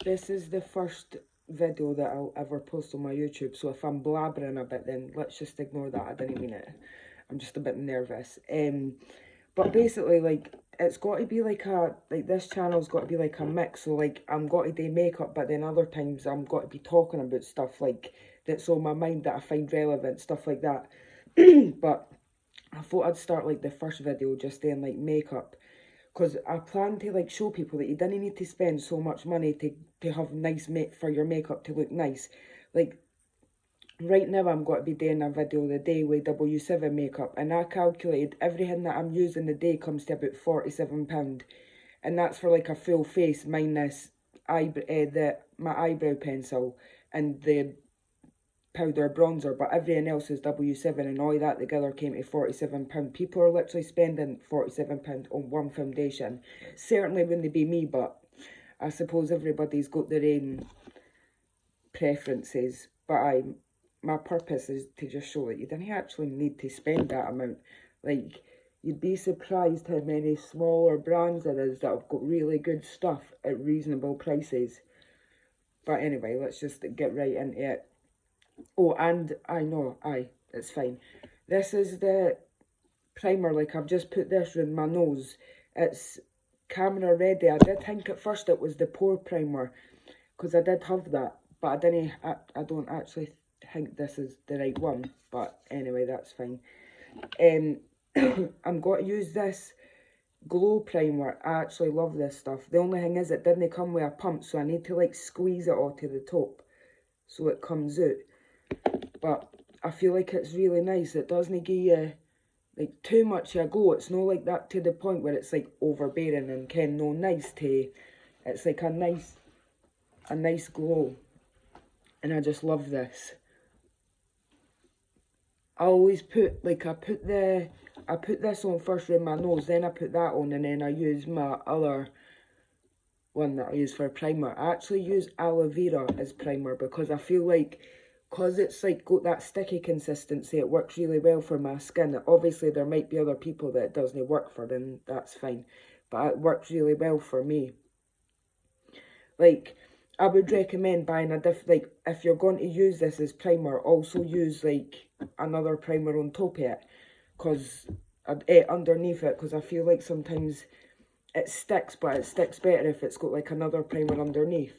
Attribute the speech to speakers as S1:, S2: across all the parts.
S1: This is the first video that I'll ever post on my YouTube, so if I'm blabbering a bit, then let's just ignore that. I didn't mean it. I'm just a bit nervous. But basically, like, it's got to be like this channel's got to be like a mix. So like, I'm got to do makeup, but then other times I'm got to be talking about stuff like that's on my mind that I find relevant, stuff like that. But I thought I'd start like the first video just doing like makeup, because I plan to like show people that you didn't need to spend so much money to have nice for your makeup to look nice. Like, right now I'm going to be doing a video the day with W7 makeup, and I calculated everything that I'm using the day comes to about £47, and that's for like a full face minus my eyebrow pencil and the powder bronzer, but everything else is W7, and all that together came to £47. People are literally spending £47 on one foundation. Certainly wouldn't be me, but I suppose everybody's got their own preferences. But my purpose is to just show that you don't actually need to spend that amount. Like, you'd be surprised how many smaller brands there is that have got really good stuff at reasonable prices. But anyway, let's just get right into it. Oh, and it's fine. This is the primer. Like, I've just put this in my nose. It's camera ready. I did think at first it was the pore primer, because I did have that, but I don't actually think this is the right one. But anyway, that's fine. I'm going to use this glow primer. I actually love this stuff. The only thing is it didn't come with a pump, so I need to like squeeze it all to the top so it comes out. But I feel like it's really nice. It doesn't give you like too much of a glow. It's not like that to the point where it's like overbearing and no nice to. It's like a nice glow, and I just love this. I always put like I put this on first with my nose, then I put that on, and then I use my other one that I use for primer. I actually use aloe vera as primer because I feel like, because it's like got that sticky consistency, it works really well for my skin. Obviously there might be other people that it doesn't work for, then that's fine, but it works really well for me. Like, I would recommend buying like, if you're going to use this as primer, also use like another primer on top of it, because underneath it, because I feel like sometimes it sticks, but it sticks better if it's got like another primer underneath.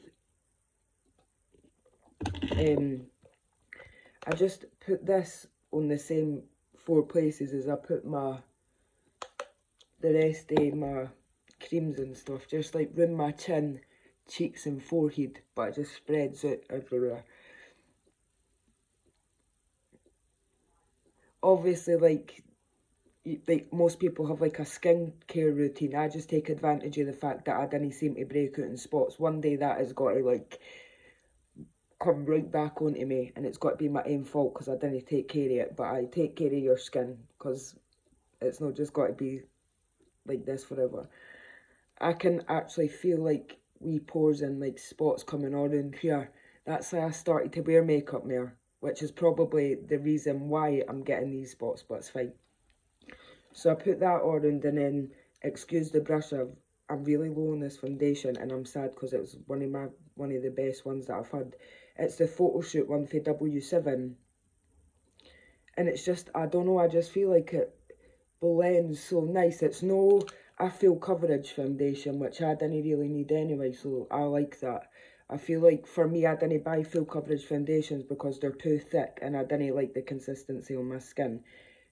S1: I just put this on the same 4 places as I put the rest of my creams and stuff, just like round my chin, cheeks and forehead, but it just spreads out everywhere. Obviously, like most people have like a skincare routine. I just take advantage of the fact that I didn't seem to break out in spots. One day that has got to like come right back onto me, and it's got to be my own fault because I didn't take care of it. But I take care of your skin, because it's not just got to be like this forever. I can actually feel like wee pores and like spots coming all around here. That's why I started to wear makeup more, which is probably the reason why I'm getting these spots, but it's fine. So I put that on, and then, excuse the brush, I'm really low on this foundation, and I'm sad because it was one of the best ones that I've had. It's the photo shoot one for W7, and it's just, I don't know, I just feel like it blends so nice. It's no a full coverage foundation, which I didn't really need anyway, so I like that. I feel like for me, I didn't buy full coverage foundations because they're too thick, and I didn't like the consistency on my skin.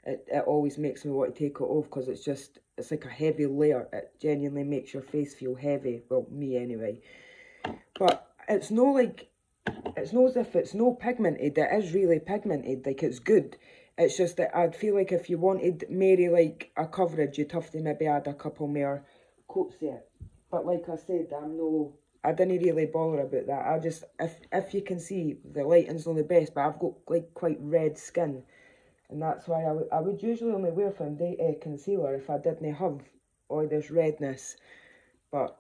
S1: It always makes me want to take it off because it's like a heavy layer. It genuinely makes your face feel heavy. Well, me anyway. But it's not as if it's no pigmented. It is really pigmented. Like, it's good. It's just that I'd feel like if you wanted maybe like a coverage, you'd have to maybe add a couple more coats there. But like I said, I didn't really bother about that. I just, if you can see, the lighting's not the best, but I've got like quite red skin. And that's why I would usually only wear concealer if I didn't have all this redness. But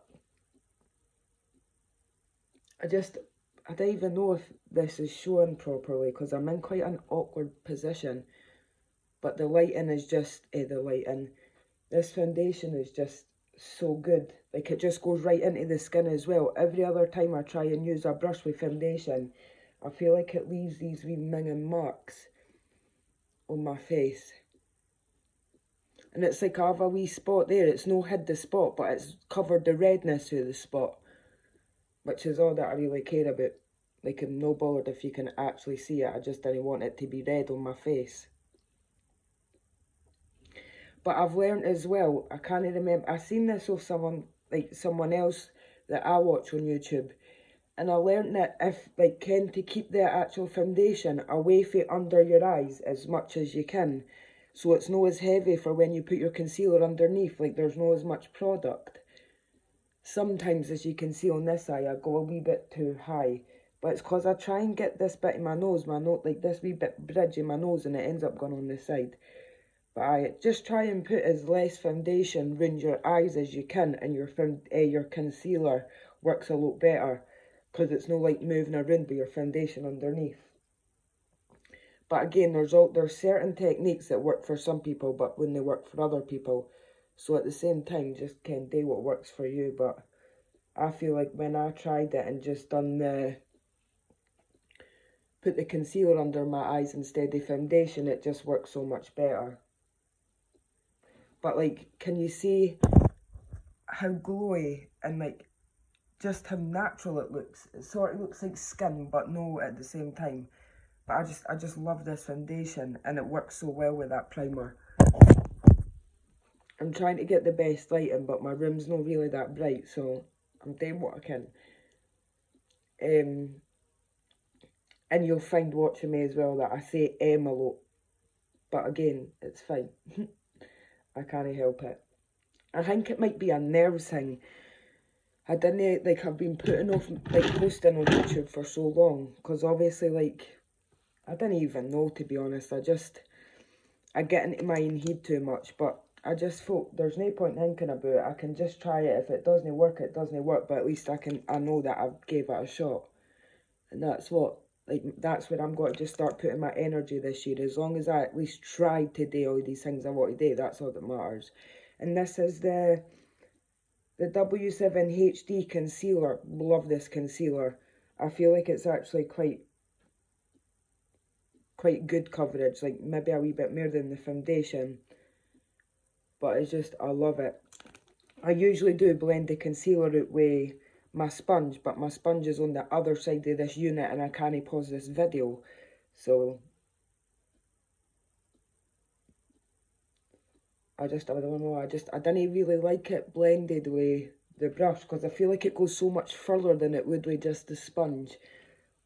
S1: I don't even know if this is showing properly because I'm in quite an awkward position. But the lighting is just, the lighting. This foundation is just so good. Like, it just goes right into the skin as well. Every other time I try and use a brush with foundation, I feel like it leaves these wee minging marks on my face. And it's like I have a wee spot there. It's no hid the spot, but it's covered the redness of the spot, which is all that I really care about. Like, I'm no bothered if you can actually see it. I just didn't want it to be red on my face. But I've learned as well, I can't remember, I seen this with someone else that I watch on YouTube, and I learned that if, like, to keep the actual foundation away from under your eyes as much as you can, so it's not as heavy for when you put your concealer underneath, like there's not as much product. Sometimes, as you can see on this eye, I go a wee bit too high, but it's because I try and get this bit in my nose, like this wee bit bridge in my nose, and it ends up going on the side. But I just try and put as less foundation around your eyes as you can, and your concealer works a lot better, because it's not like moving around with your foundation underneath. But again, there's certain techniques that work for some people, but when they work for other people. So at the same time, just can do what works for you. But I feel like when I tried it and just put the concealer under my eyes instead of foundation, it just works so much better. But like, can you see how glowy and like just how natural it looks? It sort of looks like skin, but no at the same time. But I just love this foundation, and it works so well with that primer. I'm trying to get the best lighting, but my room's not really that bright, so I'm doing what I can. And you'll find watching me as well that I say a lot, but again, it's fine. I can't help it. I think it might be a nerves thing. I didn't, like, I've been putting off, like, posting on YouTube for so long, because obviously, like, I didn't even know, to be honest. I get into my own head too much, but I just thought there's no point thinking about it. I can just try it. If it doesn't work, it doesn't work, but at least I know that I gave it a shot. And that's where I'm going to just start putting my energy this year. As long as I at least try to do all these things I want to do, that's all that matters. And this is the W7 HD concealer. Love this concealer. I feel like it's actually quite good coverage, like maybe a wee bit more than the foundation. But it's just, I love it. I usually do blend the concealer out with my sponge, but my sponge is on the other side of this unit and I can't pause this video. So I don't know, I didn't really like it blended with the brush, because I feel like it goes so much further than it would with just the sponge.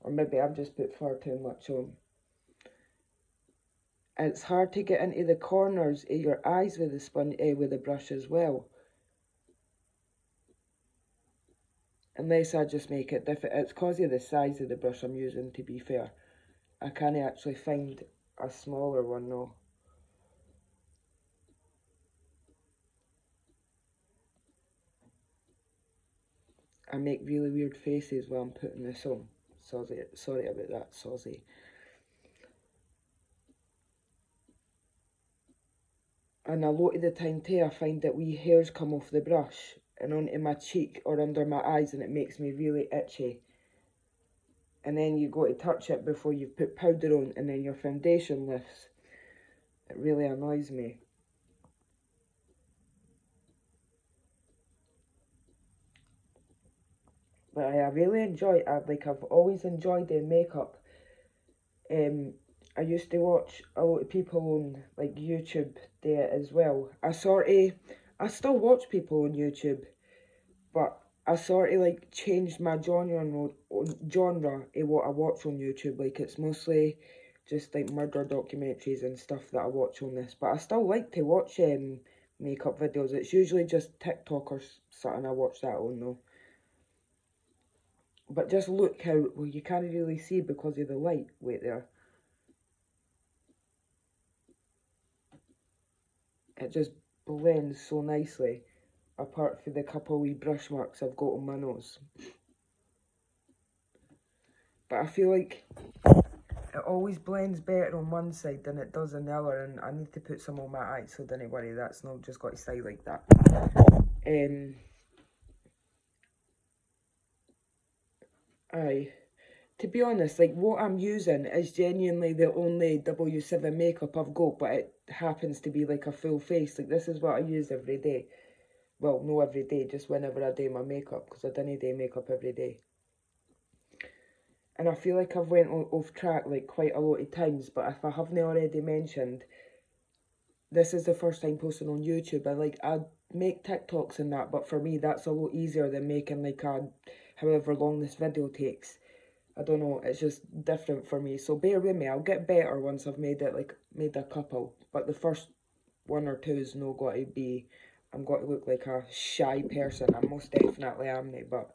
S1: Or maybe I've just put far too much on. And it's hard to get into the corners of your eyes with the sponge, with the brush as well. Unless I just make it different. It's because of the size of the brush I'm using, to be fair. I can't actually find a smaller one though. I make really weird faces while I'm putting this on. Sorry about that, Sozzy. And a lot of the time too, I find that wee hairs come off the brush and onto my cheek or under my eyes, and it makes me really itchy. And then you go to touch it before you've put powder on, and then your foundation lifts. It really annoys me. But I really enjoy, I've always enjoyed their makeup. I used to watch a lot of people on like YouTube there as well. I still watch people on YouTube, but I sort of like changed my genre of what I watch on YouTube. Like, it's mostly just like murder documentaries and stuff that I watch on this. But I still like to watch makeup videos. It's usually just TikTok or something I watch that on though. But just look how, well, you can't really see because of the light. Wait there. It just blends so nicely, apart from the couple wee brush marks I've got on my nose. But I feel like It always blends better on one side than it does on the other, and I need to put some on my eyes, so don't worry, that's not just got to stay like that. Aye. To be honest, like, what I'm using is genuinely the only W7 makeup I've got, but it happens to be like a full face. Like, this is what I use every day. Well, no every day, just whenever I do my makeup, because I don't do makeup every day. And I feel like I've went off track like quite a lot of times, but if I haven't already mentioned, this is the first time posting on YouTube. I make TikToks and that, but for me that's a lot easier than making like a however long this video takes. I don't know, it's just different for me. So bear with me, I'll get better once I've made a couple. But the first one or two is no got to be, I'm got to look like a shy person. I most definitely am now, but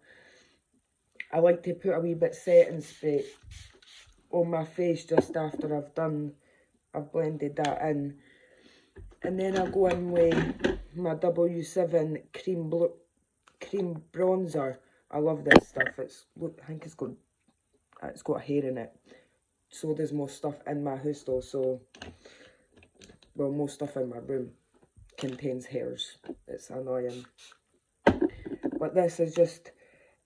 S1: I like to put a wee bit setting spray on my face just after I've blended that in. And then I'll go in with my W7 cream bronzer. I love this stuff. I think it's got hair in it. So there's more stuff in my house though, so, well, most stuff in my room contains hairs. It's annoying. But this is just,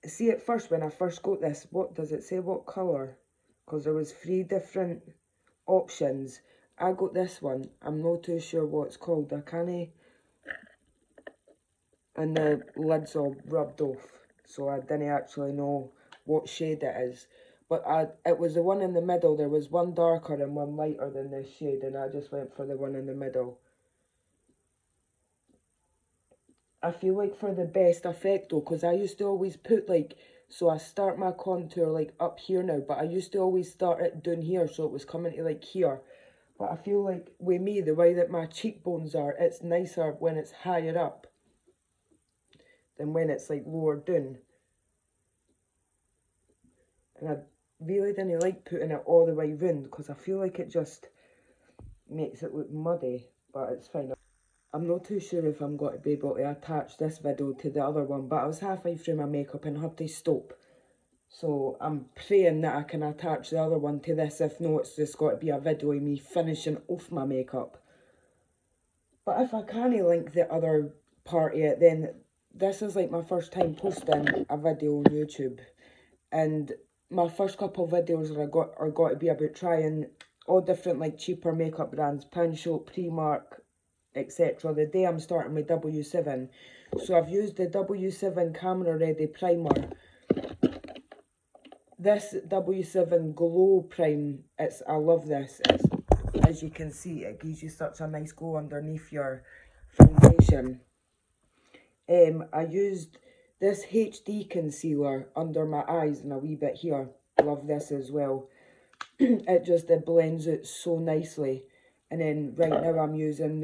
S1: see, at first when I first got this, what does it say, what colour? Because there was 3 different options. I got this one. I'm not too sure what it's called. I can't, and the lid's all rubbed off, so I didn't actually know what shade it is. But it was the one in the middle. There was one darker and one lighter than this shade, and I just went for the one in the middle. I feel like for the best effect though, because I used to always put like, so I start my contour like up here now, but I used to always start it down here, so it was coming to like here. But I feel like with me, the way that my cheekbones are, it's nicer when it's higher up than when it's like lower down. And I really didn't like putting it all the way round because I feel like it just makes it look muddy, but it's fine. I'm not too sure if I'm going to be able to attach this video to the other one, but I was halfway through my makeup and had to stop. So I'm praying that I can attach the other one to this. If not, it's just got to be a video of me finishing off my makeup. But if I can't link the other part yet, then this is like my first time posting a video on YouTube. And my first couple of videos are got to be about trying all different like cheaper makeup brands, Pound Shop, Primark, etc. The day I'm starting with W7. So I've used the W7 Camera Ready Primer. This W7 Glow Prime, I love this. As you can see, it gives you such a nice glow underneath your foundation. I used this HD concealer under my eyes and a wee bit here. Love this as well. It blends it so nicely. And then right now I'm using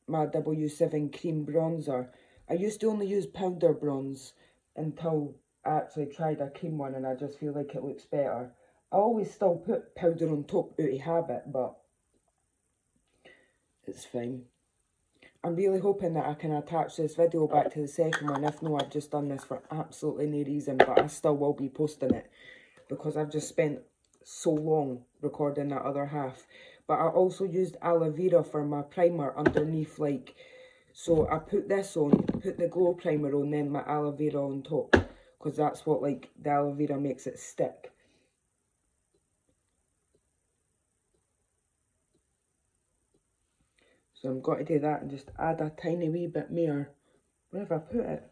S1: my W7 cream bronzer. I used to only use powder bronze until I actually tried a cream one, and I just feel like it looks better. I always still put powder on top out of habit, but it's fine. I'm really hoping that I can attach this video back to the second one. If not, I've just done this for absolutely no reason, but I still will be posting it because I've just spent so long recording that other half. But I also used aloe vera for my primer underneath, like, so I put this on, put the glow primer on, then my aloe vera on top, because that's what, like, the aloe vera makes it stick. So I'm going to do that and just add a tiny wee bit more. Where have I put it?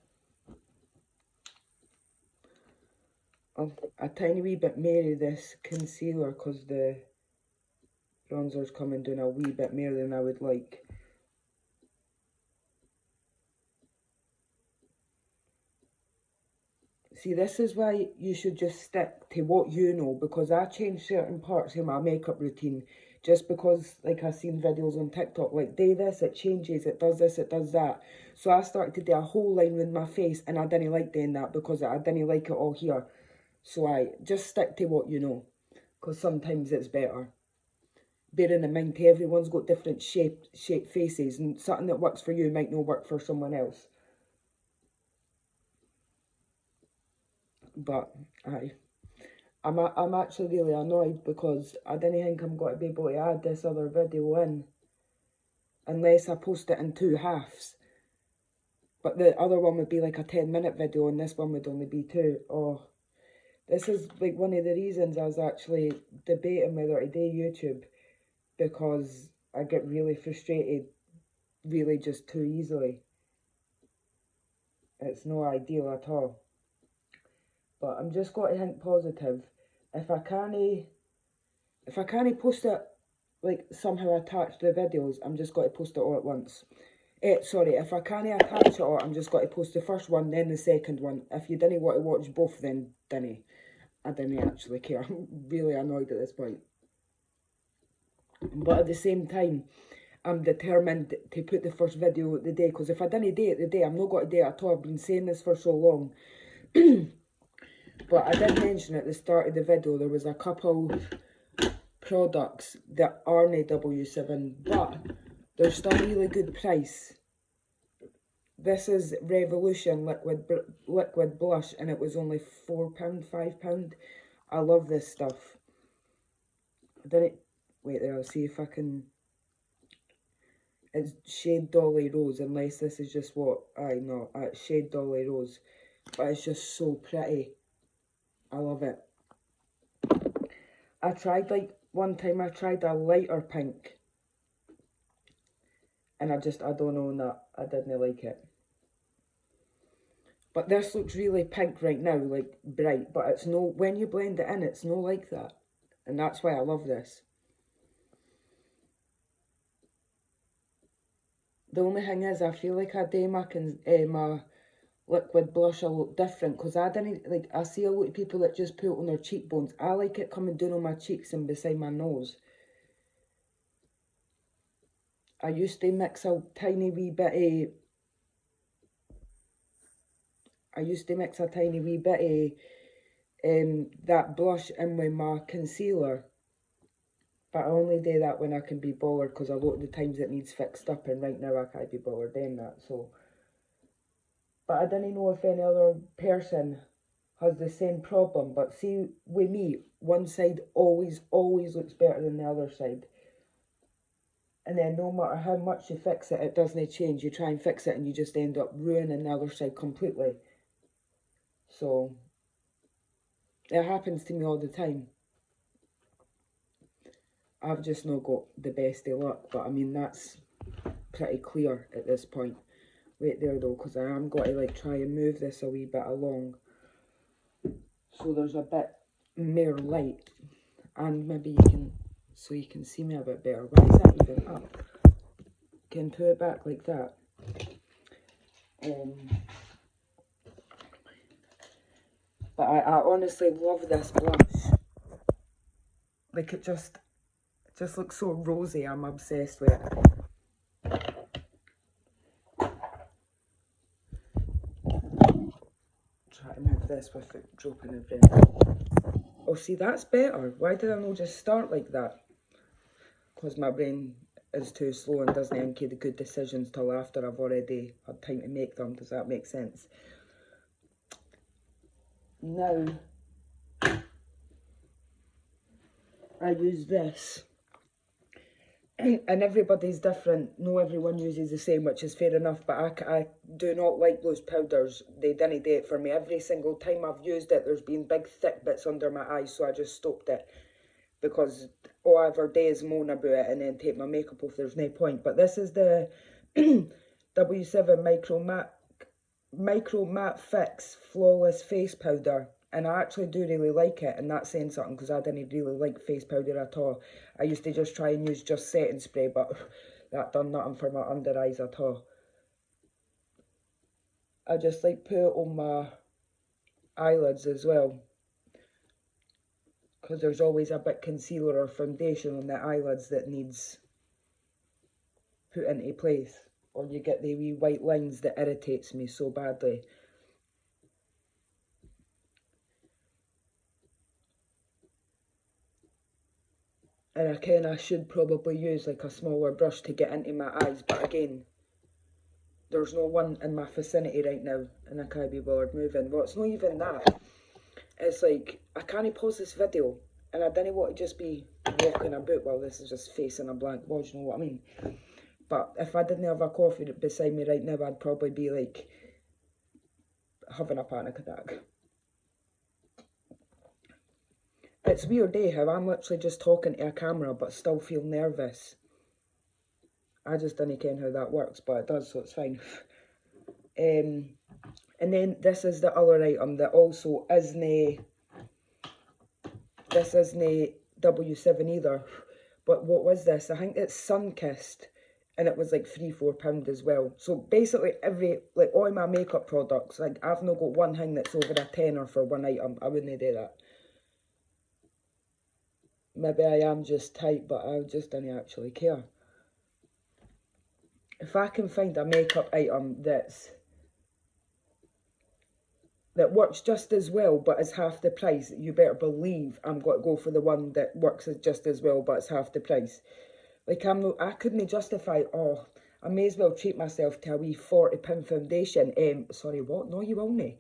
S1: Oh, a tiny wee bit more of this concealer because the bronzer's coming down a wee bit more than I would like. See, this is why you should just stick to what you know, because I change certain parts of my makeup routine just because, like, I've seen videos on TikTok, like, do this, it changes, it does this, it does that. So I started to do a whole line with my face, and I didn't like doing that because I didn't like it all here. So I just stick to what you know, because sometimes it's better. Bearing in mind, everyone's got different shaped faces, and something that works for you might not work for someone else. But, aye. I'm actually really annoyed because I didn't think I'm going to be able to add this other video in unless I post it in 2 halves. But the other one would be like a 10-minute video and this one would only be 2. Oh, this is like one of the reasons I was actually debating whether to do YouTube, because I get really frustrated really just too easily. It's no ideal at all. But I'm just going to think positive. If I can't post it, like somehow attach the videos, I'm just going to post it all at once. Sorry, if I can't attach it all, I'm just going to post the first one, then the second one. If you didn't want to watch both, then dinny. I didn't actually care. I'm really annoyed at this point. But at the same time, I'm determined to put the first video of the day, because if I didn't do it today, I'm not going to do it at all. I've been saying this for so long. But I did mention at the start of the video there was a couple products that aren't W7, but they're still a really good price. This is Revolution liquid blush, and it was only £4, £5. I love this stuff. I didn't wait there. I'll see if I can. It's Shade Dolly Rose, unless this is just what I know. It's Shade Dolly Rose, but it's just so pretty. I love it. I tried, like, one time I tried a lighter pink, and I don't know, I didn't like it. But this looks really pink right now, like bright, but it's no, when you blend it in, it's no like that. And that's why I love this. The only thing is, I feel like I do my liquid blush a lot different, because I didn't, like, I see a lot of people that just put it on their cheekbones. I like it coming down on my cheeks and beside my nose. I used to mix a tiny wee bit of, that blush in with my concealer. But I only do that when I can be bothered, because a lot of the times it needs fixed up, and right now I can't be bothered doing that, so. But I didn't know if any other person has the same problem, but see, with me, one side always looks better than the other side. And then no matter how much you fix it, it doesn't change. You try and fix it and you just end up ruining the other side completely. So, it happens to me all the time. I've just not got the best of luck, but I mean, that's pretty clear at this point. Wait there though, because I am going to, like, try and move this a wee bit along, so there's a bit more light, and maybe you can, so you can see me a bit better. Why is that even up? Can put it back like that. But I honestly love this blush. Like, it just looks so rosy. I'm obsessed with it. Try to move this without dropping the brain. Oh, see, that's better. Why did I not just start like that? Because my brain is too slow and doesn't make the good decisions till after I've already had time to make them. Does that make sense? Now, I use this. And everybody's different. No, everyone uses the same, which is fair enough, but I do not like those powders. They didn't do it for me. Every single time I've used it, there's been big thick bits under my eyes, so I just stopped it, because all I ever do is moan about it and then take my makeup off. There's no point. But this is the W7 Micro Matte Fix Flawless Face Powder. And I actually do really like it, and that's saying something, because I didn't really like face powder at all. I used to just try and use just setting spray, but that done nothing for my under eyes at all. I just like put it on my eyelids as well, because there's always a bit concealer or foundation on the eyelids that needs put into place, or you get the wee white lines that irritates me so badly. And I kind of should probably use like a smaller brush to get into my eyes, but again, there's no one in my vicinity right now, and I can't be bothered moving. Well, it's not even that. It's like, I can't pause this video, and I didn't want to just be walking about while this is just facing a blank wall, you know what I mean? But if I didn't have a coffee beside me right now, I'd probably be like having a panic attack. It's weird, how I'm literally just talking to a camera but still feel nervous. I just didn't ken how that works, but it does, so it's fine. And then this is the other item that also isn't, this isn't W7 either. But what was this? I think it's Sunkissed, and it was like £3-4 as well. So basically like all my makeup products, like I've not got one thing that's over a tenner for one item. I wouldn't do that. Maybe I am just tight, but I just didn't actually care. If I can find a makeup item that works just as well but is half the price, you better believe I'm going to go for the one that works just as well but it's half the price. Like, I couldn't justify, oh, I may as well treat myself to a wee £40 foundation. Sorry, what? No, you won't.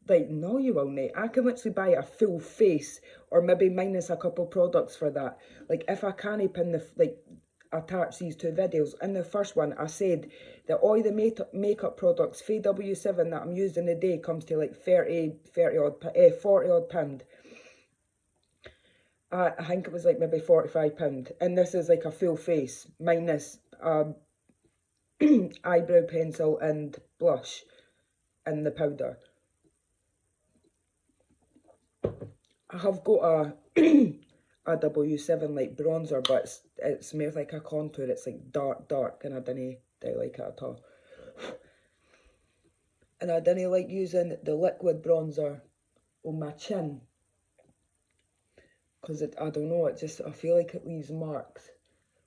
S1: Like, no, you won't. I can literally buy a full face, or maybe minus a couple products for that. Like, if I can't pin attach these two videos. In the first one, I said that all the makeup products for W7 that I'm using a day comes to like 40 odd pound. I think it was like maybe £45, and this is like a full face minus eyebrow pencil and blush and the powder. I have got a a W7 like bronzer, but it's more like a contour. It's like dark, and I didn't like it at all. And I didn't like using the liquid bronzer on my chin, because I don't know, I feel like it leaves marks.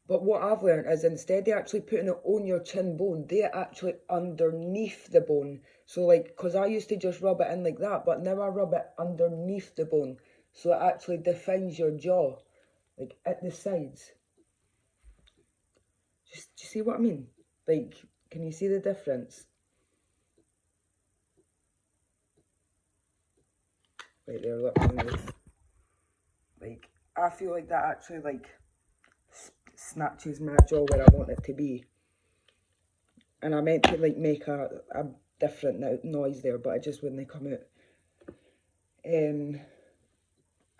S1: But what I've learned is, instead of actually putting it on your chin bone, do it actually underneath the bone. So like, because I used to just rub it in like that, but now I rub it underneath the bone. So it actually defines your jaw, like at the sides. Do you see what I mean? Like, can you see the difference? Right there, look. Like, I feel like that actually like snatches my jaw where I want it to be. And I meant to like make a different noise there, but it just wouldn't come out.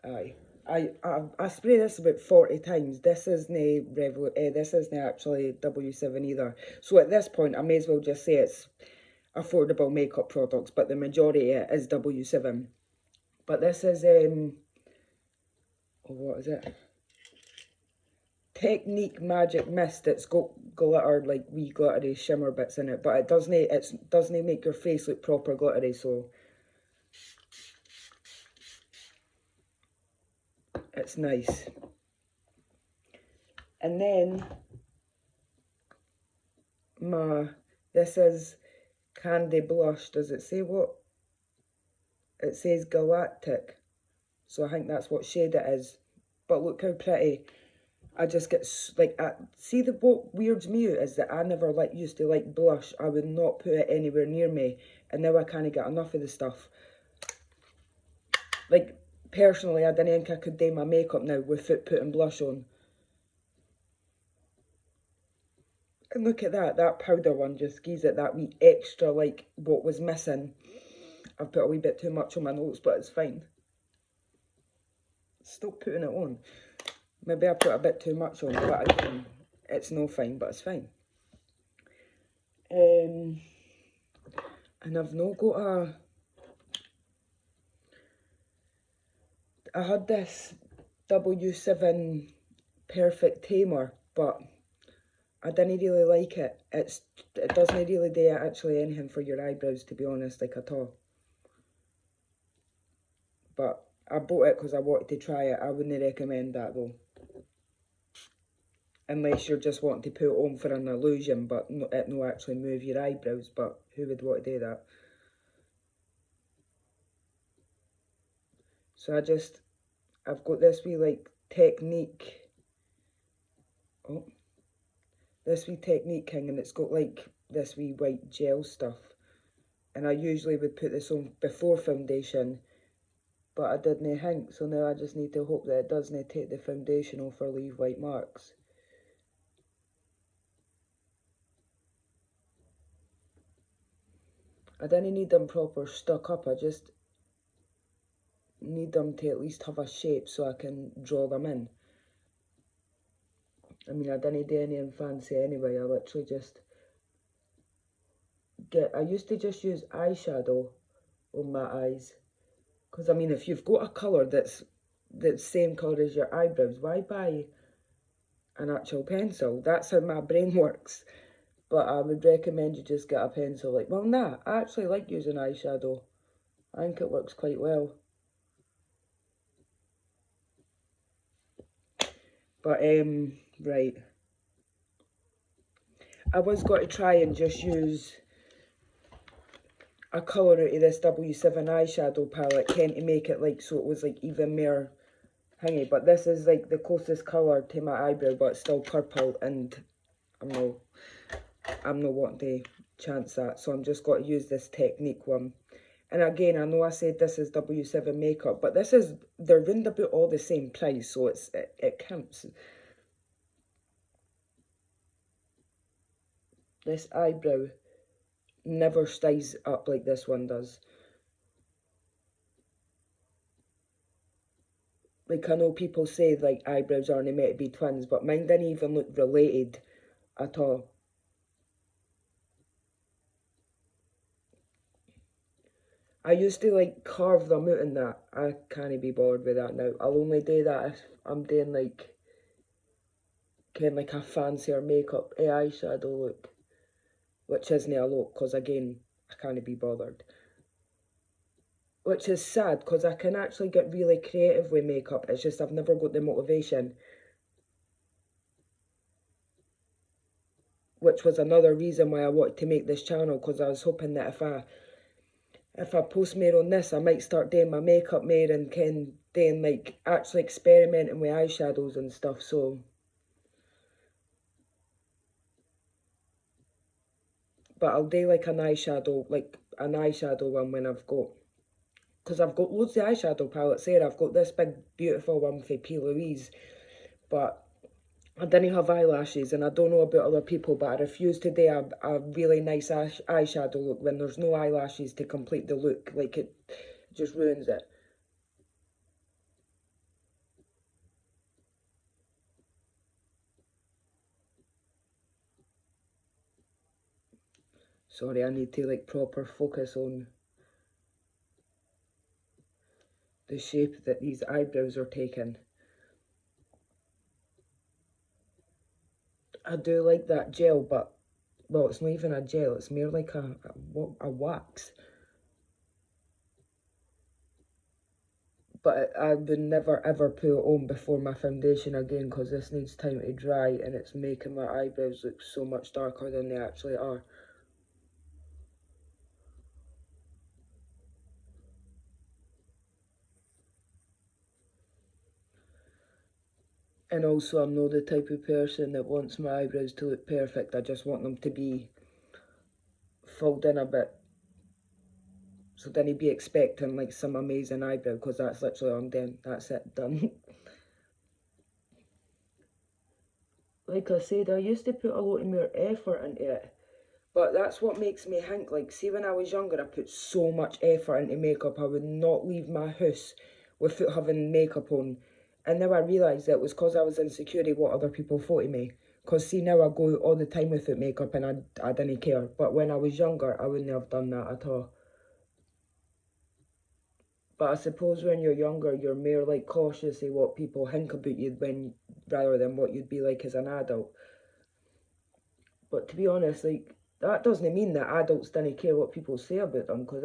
S1: Aye. I spray this about 40 times. This isn't this isn't actually W7 either. So at this point, I may as well just say it's affordable makeup products, but the majority is W7. But this is what is it? Technique Magic Mist. It's got glitter, like wee glittery shimmer bits in it, but it doesn't make your face look proper glittery. So it's nice. And then this is Candy Blush. Does it say what? It says Galactic. So I think that's what shade it is. But look how pretty. I just get, like, see what weirds me out is that I never used to like blush. I would not put it anywhere near me. And now I can't get enough of the stuff. Like, personally, I didn't think I could do my makeup now without putting blush on. And look at that powder one just gives it that wee extra, like, what was missing. I've put a wee bit too much on my nose, but it's fine. Stop putting it on. Maybe I put a bit too much on, but again, it's no fine, but it's fine. And I've not got I had this W7 Perfect Tamer, but I didn't really like it. It doesn't really do actually anything for your eyebrows, to be honest, like at all. But I bought it because I wanted to try it. I wouldn't recommend that though. Unless you're just wanting to put it on for an illusion, but it no actually move your eyebrows. But who would want to do that? So I've got this wee like Technique. Oh, this wee Technique thing, and it's got like this wee white gel stuff. And I usually would put this on before foundation, but I didn't think, so now I just need to hope that it doesn't take the foundation off or leave white marks. I didn't need them proper stuck up, I just need them to at least have a shape so I can draw them in. I mean, I didn't do anything fancy anyway, I literally just I used to just use eyeshadow on my eyes. Because, I mean, if you've got a colour that's the same colour as your eyebrows, why buy an actual pencil? That's how my brain works. But I would recommend you just get a pencil. Like, well, nah, I actually like using eyeshadow. I think it works quite well. But, right. I was going to try and just use a colour out of this W7 eyeshadow palette, to make it like, so it was like even more hangy. But this is like the closest colour to my eyebrow, but it's still purple, and I'm not wanting to chance that, so I'm just going to use this Technique one. And again, I know I said this is W7 makeup, but they're round about all the same price, so it counts. This eyebrow never stays up like this one does. Like, I know people say, like, eyebrows aren't meant to be twins, but mine didn't even look related at all. I used to, like, carve them out in that. I can't be bothered with that now. I'll only do that if I'm doing, like, kind of like a fancier makeup eyeshadow look. Which isn't a lot, because, again, I can't be bothered. Which is sad, because I can actually get really creative with makeup. It's just I've never got the motivation. Which was another reason why I wanted to make this channel, because I was hoping that if I post more on this, I might start doing my makeup more and doing, like, actually experimenting with eyeshadows and stuff, so. But I'll do, like, an eyeshadow one when I've got, because I've got loads of eyeshadow palettes here. I've got this big, beautiful one for P. Louise, but I didn't have eyelashes, and I don't know about other people, but I refuse to do a really nice eyeshadow look when there's no eyelashes to complete the look. Like, it just ruins it. Sorry, I need to, like, proper focus on the shape that these eyebrows are taking. I do like that gel, but, well, it's not even a gel, it's more like a wax. But I would never ever put it on before my foundation again, because this needs time to dry, and it's making my eyebrows look so much darker than they actually are. And also, I'm not the type of person that wants my eyebrows to look perfect. I just want them to be filled in a bit. So then he'd be expecting, like, some amazing eyebrow, because that's literally all I'm doing. That's it, done. Like I said, I used to put a lot more effort into it. But that's what makes me think, like, see, when I was younger, I put so much effort into makeup. I would not leave my house without having makeup on. And now I realise that it was because I was insecure of what other people thought of me. Because, see, now I go all the time without makeup, and I didn't care. But when I was younger, I wouldn't have done that at all. But I suppose when you're younger, you're more, like, cautious of what people think about you rather than what you'd be like as an adult. But to be honest, like, that doesn't mean that adults don't care what people say about them, because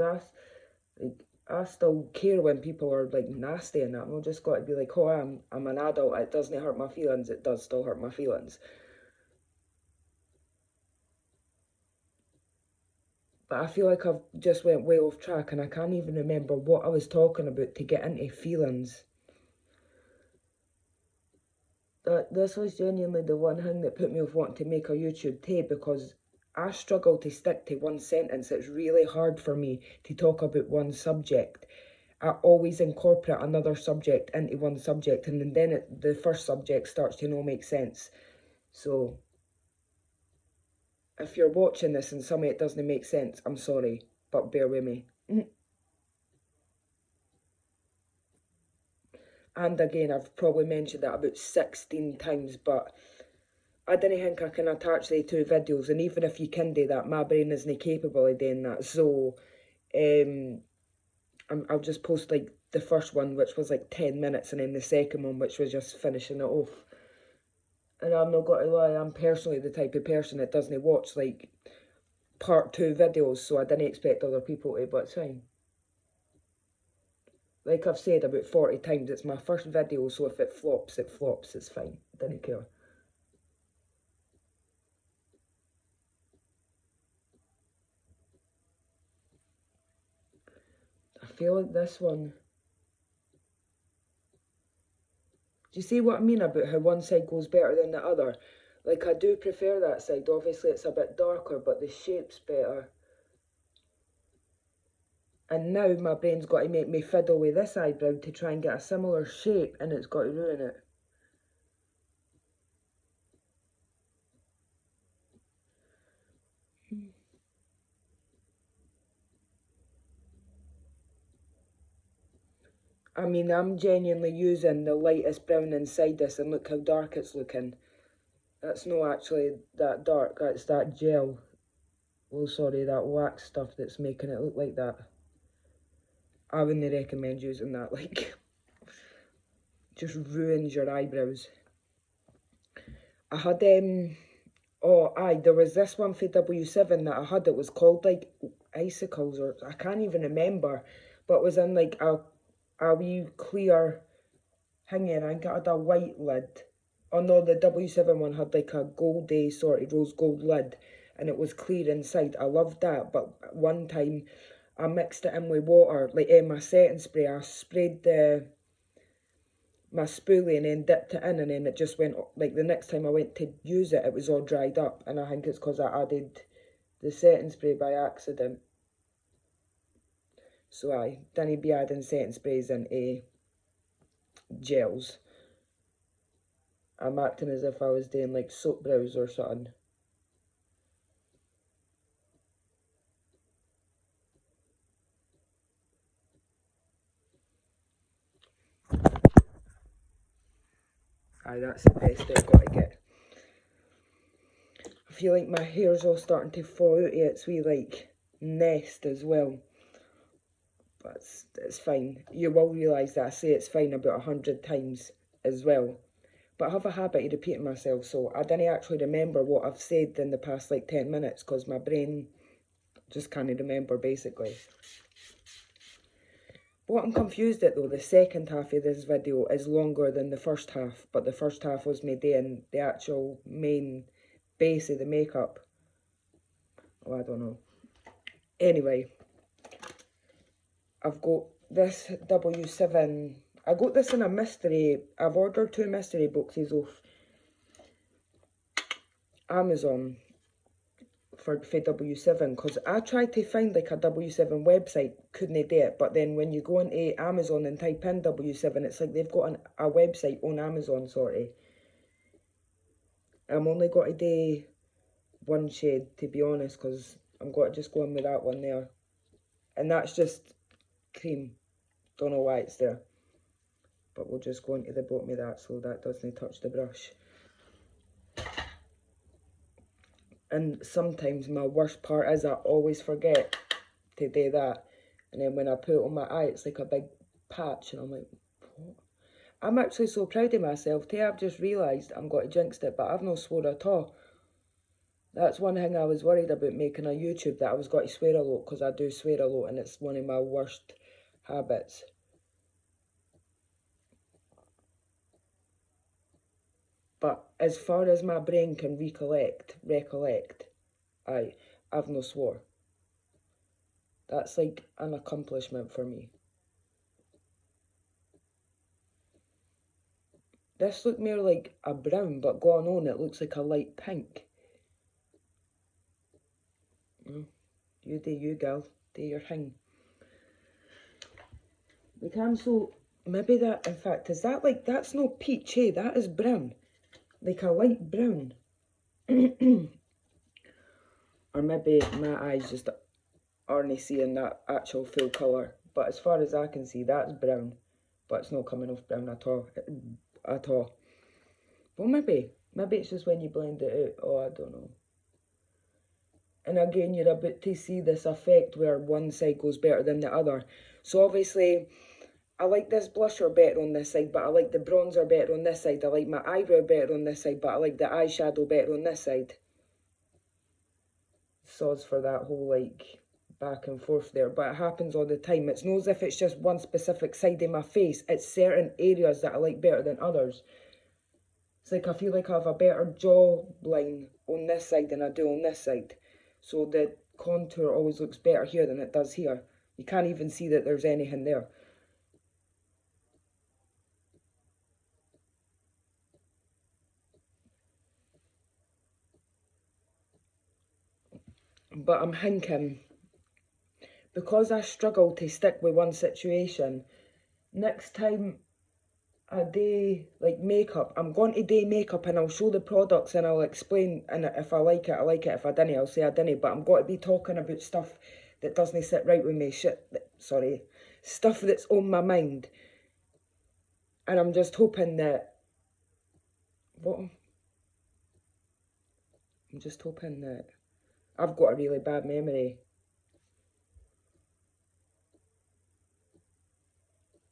S1: I still care when people are, like, nasty and that. I'm not just got to be like, oh, I'm an adult, it doesn't hurt my feelings. It does still hurt my feelings. But I feel like I've just went way off track, and I can't even remember what I was talking about to get into feelings. This was genuinely the one thing that put me off wanting to make a YouTube tape, because I struggle to stick to one sentence. It's really hard for me to talk about one subject. I always incorporate another subject into one subject, and then the first subject starts to not make sense. So if you're watching this and some of it doesn't make sense, I'm sorry, but bear with me. And again, I've probably mentioned that about 16 times, but I don't think I can attach the two videos, and even if you can do that, my brain isn't capable of doing that. So I'll just post like the first one, which was like 10 minutes, and then the second one, which was just finishing it off. And I'm not going to lie, I'm personally the type of person that doesn't watch like part 2 videos, so I didn't expect other people to, but it's fine. Like I've said about 40 times, it's my first video, so if it flops, it flops, it's fine. I didn't care. I feel like this one... Do you see what I mean about how one side goes better than the other? Like, I do prefer that side. Obviously, it's a bit darker, but the shape's better. And now my brain's got to make me fiddle with this eyebrow to try and get a similar shape, and it's got to ruin it. I mean, I'm genuinely using the lightest brown inside this, and look how dark it's looking. That's not actually that dark, that's that gel. Oh, sorry, that wax stuff that's making it look like that. I wouldn't recommend using that, like, just ruins your eyebrows. I had, oh, aye, there was this one for W7 that I had, it was called, like, Icicles, or I can't even remember, but it was in, like, a wee clear thingy, and I think it had a white lid. Oh no, the W7 one had, like, a goldy, sort of rose gold lid, and it was clear inside. I loved that, but one time I mixed it in with water, like, my setting spray. I sprayed my spoolie and then dipped it in, and then it just went, like, the next time I went to use it, it was all dried up, and I think it's because I added the setting spray by accident. So I didn't be adding setting sprays into gels. I'm acting as if I was doing like soap brows or something. Aye, that's the best I've got to get. I feel like my hair's all starting to fall out of its wee, like, nest as well. But it's fine. You will realise that I say it's fine about 100 times as well. But I have a habit of repeating myself, so I didn't actually remember what I've said in the past, like, 10 minutes, because my brain just can't remember, basically. What I'm confused at, though, the second half of this video is longer than the first half, but the first half was me doing the actual main base of the makeup. Oh, I don't know. Anyway, I've got this W7. I got this in a mystery. I've ordered 2 mystery boxes off Amazon for W7, because I tried to find like a W7 website, couldn't do it, but then when you go into Amazon and type in W7, it's like they've got a website on Amazon, sorry. I'm only got to do one shade, to be honest, because I'm going to just go in with that one there. And that's just cream. Don't know why it's there. But we'll just go into the bottom of that so that doesn't touch the brush. And sometimes my worst part is I always forget to do that. And then when I put it on my eye, it's like a big patch. And I'm like, what? I'm actually so proud of myself too. I've just realised I'm going to jinx it, but I've no swore at all. That's one thing I was worried about making a YouTube, that I was going to swear a lot, because I do swear a lot and it's one of my worst habits. But as far as my brain can recollect, I've no swore. That's like an accomplishment for me. This looked more like a brown, but going on it looks like a light pink. You do you, girl. Do your thing. Like, I'm so, maybe that, in fact, is that like, that's no peach, eh? That is brown. Like a light brown. Or maybe my eyes just aren't seeing that actual full colour. But as far as I can see, that's brown. But it's not coming off brown at all. At all. Well, maybe it's just when you blend it out. Oh, I don't know. And again, you're about to see this effect where one side goes better than the other. So obviously, I like this blusher better on this side, but I like the bronzer better on this side. I like my eyebrow better on this side, but I like the eyeshadow better on this side. Sods for that whole, like, back and forth there, but it happens all the time. It's not as if it's just one specific side of my face. It's certain areas that I like better than others. It's like I feel like I have a better jawline on this side than I do on this side. So the contour always looks better here than it does here. You can't even see that there's anything there. But I'm thinking, because I struggle to stick with one situation, next time I do like makeup, I'm going to do makeup and I'll show the products and I'll explain, and if I like it, I like it. If I didn't, I'll say I didn't. But I'm going to be talking about stuff that doesn't sit right with me. Stuff that's on my mind. And I'm just hoping that, I'm just hoping that I've got a really bad memory.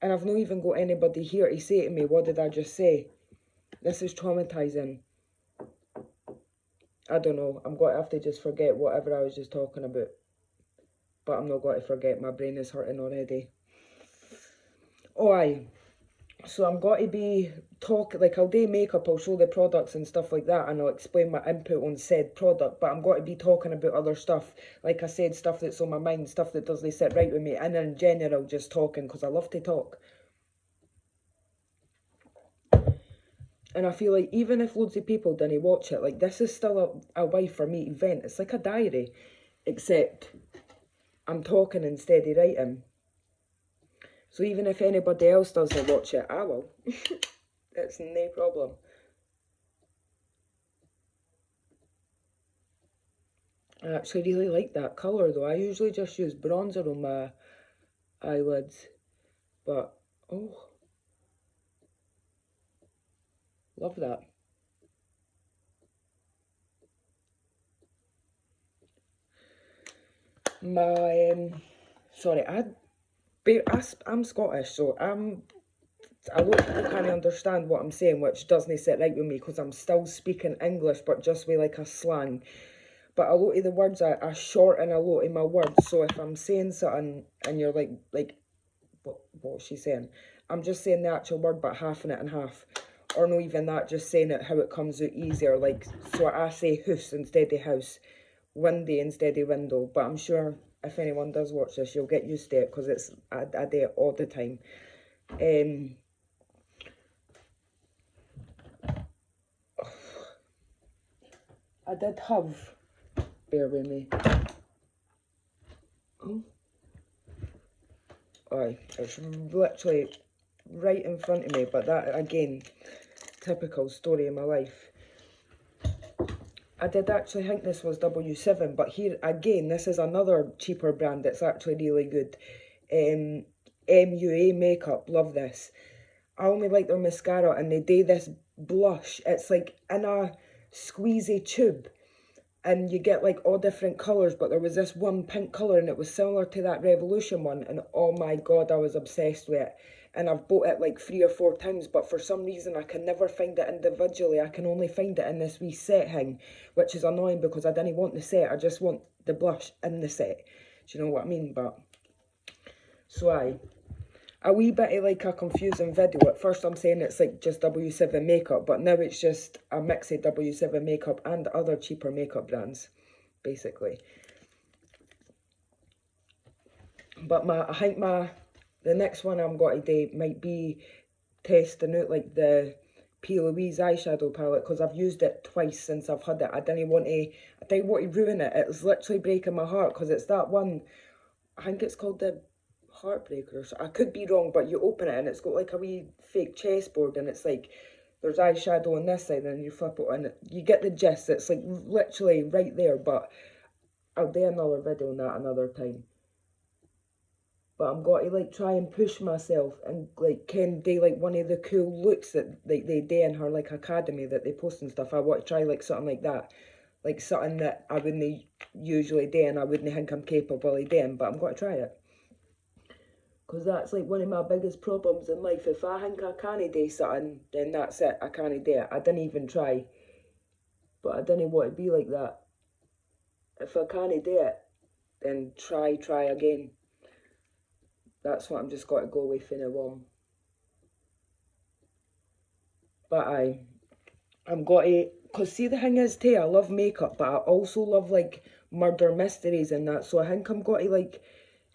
S1: And I've not even got anybody here to say to me, what did I just say? This is traumatizing. I don't know. I'm going to have to just forget whatever I was just talking about. But I'm not going to forget. My brain is hurting already. Oh, aye. So I'm going to be I'll do makeup, I'll show the products and stuff like that, and I'll explain my input on said product, but I'm going to be talking about other stuff, like I said, stuff that's on my mind, stuff that doesn't sit right with me, and in general, just talking, because I love to talk. And I feel like even if loads of people didn't watch it, like, this is still a way for me to vent. It's like a diary, except I'm talking instead of writing. So even if anybody else doesn't watch it, I will. It's no problem. I actually really like that colour though. I usually just use bronzer on my eyelids. But, oh, love that. Sorry, I'm Scottish, so a lot of people can't understand what I'm saying, which doesn't sit right with me because I'm still speaking English, but just with like a slang. But a lot of the words I shorten a lot of my words. So if I'm saying something and you're like, what's she saying? I'm just saying the actual word, but halving it in half. Or not even that, just saying it how it comes out easier. Like, so I say hoose instead of house, windy instead of window. But I'm sure if anyone does watch this, you'll get used to it because I do it all the time. I did have, bear with me. Oh. Aye, it's literally right in front of me, but that, again, typical story of my life. I did actually think this was W7, but here, again, this is another cheaper brand that's actually really good. MUA Makeup, love this. I only like their mascara, and they do this blush. It's like in a squeezy tube, and you get like all different colours, but there was this one pink colour, and it was similar to that Revolution one, and oh my god, I was obsessed with it. And I've bought it like 3 or 4 times, but for some reason I can never find it individually. I can only find it in this wee set thing, which is annoying because I didn't want the set, I just want the blush in the set. Do you know what I mean? But, so a wee bit of like a confusing video. At first I'm saying it's like just W7 makeup, but now it's just a mix of W7 makeup and other cheaper makeup brands, basically. But I think the next one I'm going to do might be testing out like the P. Louise eyeshadow palette, because I've used it twice since I've had it. I didn't want to ruin it. It's literally breaking my heart because it's that one, I think it's called the Heartbreaker or so. I could be wrong, but you open it and it's got like a wee fake chessboard, and it's like there's eyeshadow on this side, and you flip it and you get the gist. It's like literally right there, but I'll do another video on that another time. But I'm going to like try and push myself and like can do like one of the cool looks that like they do in her like academy that they post and stuff. I want to try like something like that. Like something that I wouldn't usually do and I wouldn't think I'm capable of doing, but I'm going to try it. Because that's like one of my biggest problems in life. If I think I can't do something, then that's it. I can't do it. I didn't even try. But I didn't want to be like that. If I can't do it, then try again. That's what I'm just got to go with for now on. But I'm got to, because see the thing is too, I love makeup, but I also love like murder mysteries and that, so I think I'm going to like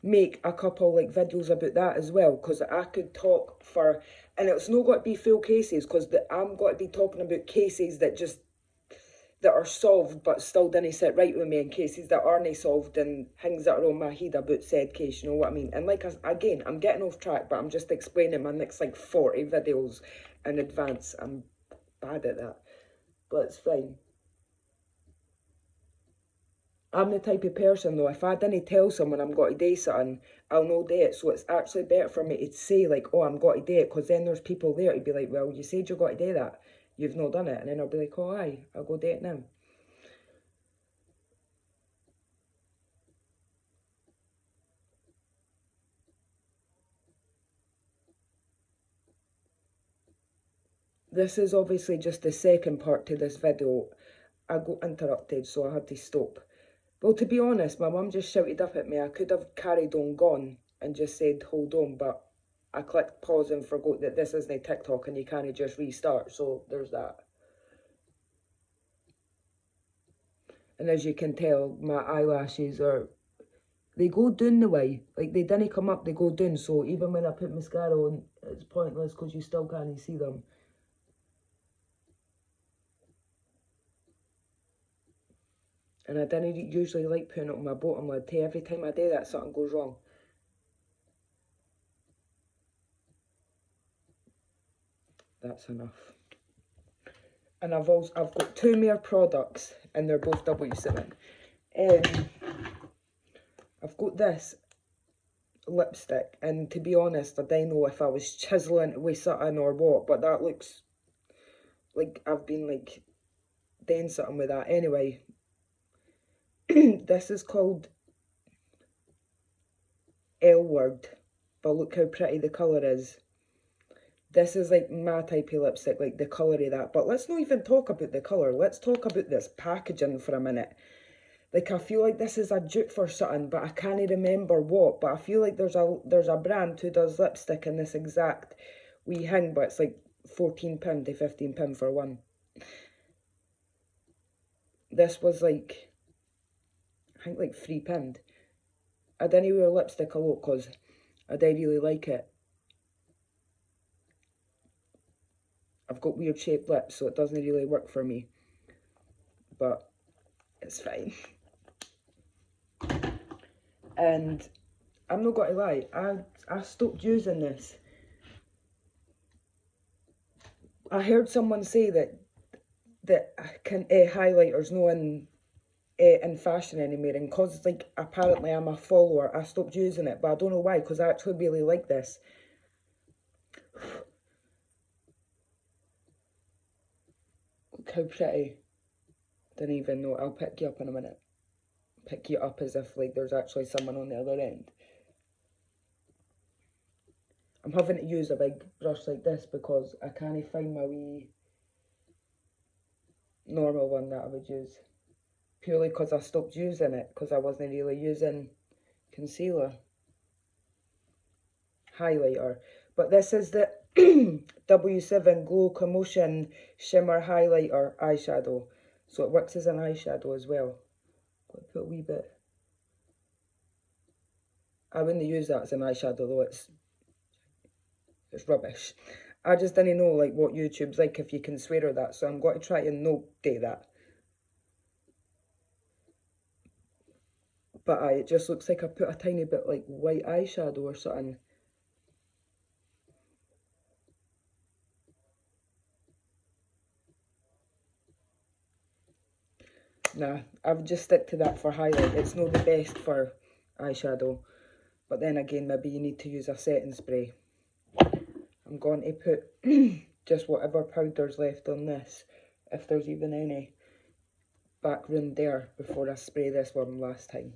S1: make a couple like videos about that as well, because I could talk for, and it's not got to be full cases, because I'm going to be talking about cases that are solved but still didn't sit right with me, and cases that aren't solved and things that are on my head about said case, you know what I mean? And like, again, I'm getting off track, but I'm just explaining my next like 40 videos in advance. I'm bad at that, but it's fine. I'm the type of person though, if I didn't tell someone I'm going to do something, I'll not do it. So it's actually better for me to say like, oh, I'm going to do it, because then there's people there to be like, well, you said you're going to do that, you've not done it. And then I'll be like, oh, aye, I'll go do it now. This is obviously just the second part to this video. I got interrupted, so I had to stop. Well, to be honest, my mum just shouted up at me. I could have carried on gone and just said, hold on, but I clicked pause and forgot that this isn't TikTok and you can't just restart, so there's that. And as you can tell, my eyelashes they go down the way. Like, they didn't come up, they go down, so even when I put mascara on, it's pointless because you still can't see them. And I didn't usually like putting it on my bottom lid. Every time I do that, something goes wrong. That's enough. And I've got two more products, and they're both W7. I've got this lipstick, and to be honest, I don't know if I was chiseling it with something or what, but that looks like I've been like doing something with that. Anyway, this is called L Word, but look how pretty the colour is. This is like my type of lipstick, like the colour of that. But let's not even talk about the colour. Let's talk about this packaging for a minute. Like, I feel like this is a dupe for something, but I can't remember what. But I feel like there's a brand who does lipstick in this exact wee thing, but it's like £14 to £15 for one. This was like, I think like £3. I didn't wear lipstick a lot because I don't really like it. I've got weird shaped lips, so it doesn't really work for me. But it's fine. And I'm not going to lie, I stopped using this. I heard someone say that highlighters no in fashion anymore, and because like apparently I'm a follower, I stopped using it, but I don't know why, because I actually really like this. Look how pretty. Didn't even know. I'll pick you up in a minute. Pick you up as if like there's actually someone on the other end. I'm having to use a big brush like this because I can't find my wee normal one that I would use. Purely because I stopped using it, because I wasn't really using concealer. Highlighter. But this is the W7 Glow Commotion Shimmer Highlighter Eyeshadow. So it works as an eyeshadow as well. Got to put a wee bit. I wouldn't use that as an eyeshadow though, it's rubbish. I just didn't know like what YouTube's like if you can swear at that, so I'm going to try and not do that. But it just looks like I put a tiny bit like white eyeshadow or something. Nah, I would just stick to that for highlight. It's not the best for eyeshadow. But then again, maybe you need to use a setting spray. I'm going to put just whatever powder's left on this, if there's even any, back round there before I spray this one last time.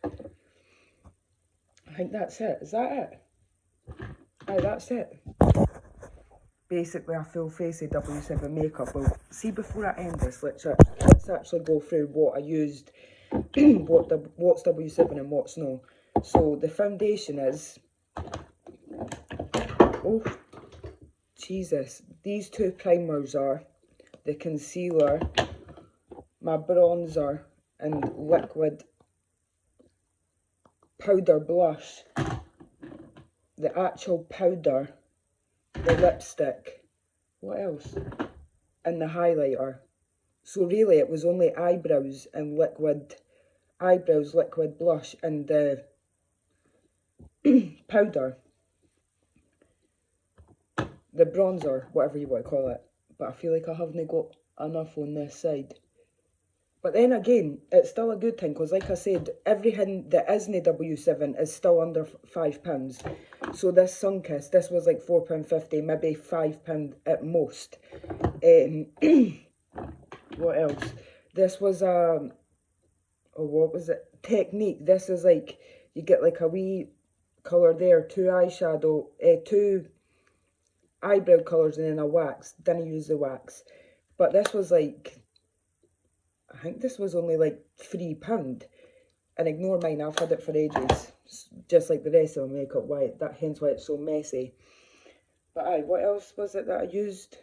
S1: I think that's it. Is that it? Aye, that's it. Basically a full face of W7 makeup. Well, see, before I end this, let's actually go through what I used, what's W7 and what's no. So the foundation is, oh Jesus, these two primers are the concealer, my bronzer and liquid powder blush, the actual powder, the lipstick, what else? And the highlighter. So really it was only eyebrows and liquid blush and the powder, the bronzer, whatever you want to call it. But I feel like I haven't got enough on this side. But then again, it's still a good thing, because like I said, everything that isn't W7 is still under £5. So this Sunkist, this was like £4.50, maybe £5 at most. What else? This was oh, what was it? Technique. This is like, you get like a wee colour there, two eyebrow colours and then a wax. Didn't use the wax. But this was like, I think this was only like £3. And ignore mine, I've had it for ages. Just like the rest of my makeup, hence why it's so messy. But aye, what else was it that I used?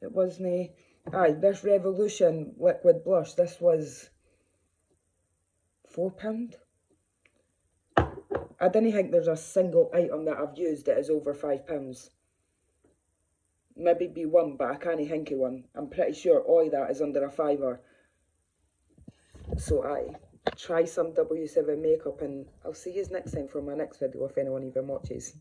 S1: It wasn't, aye, this Revolution liquid blush, this was £4. I didn't think there's a single item that I've used that is over £5. Maybe be one, but I can't think of one. I'm pretty sure all that is under a £5. So aye, try some W7 makeup, and I'll see you next time for my next video if anyone even watches.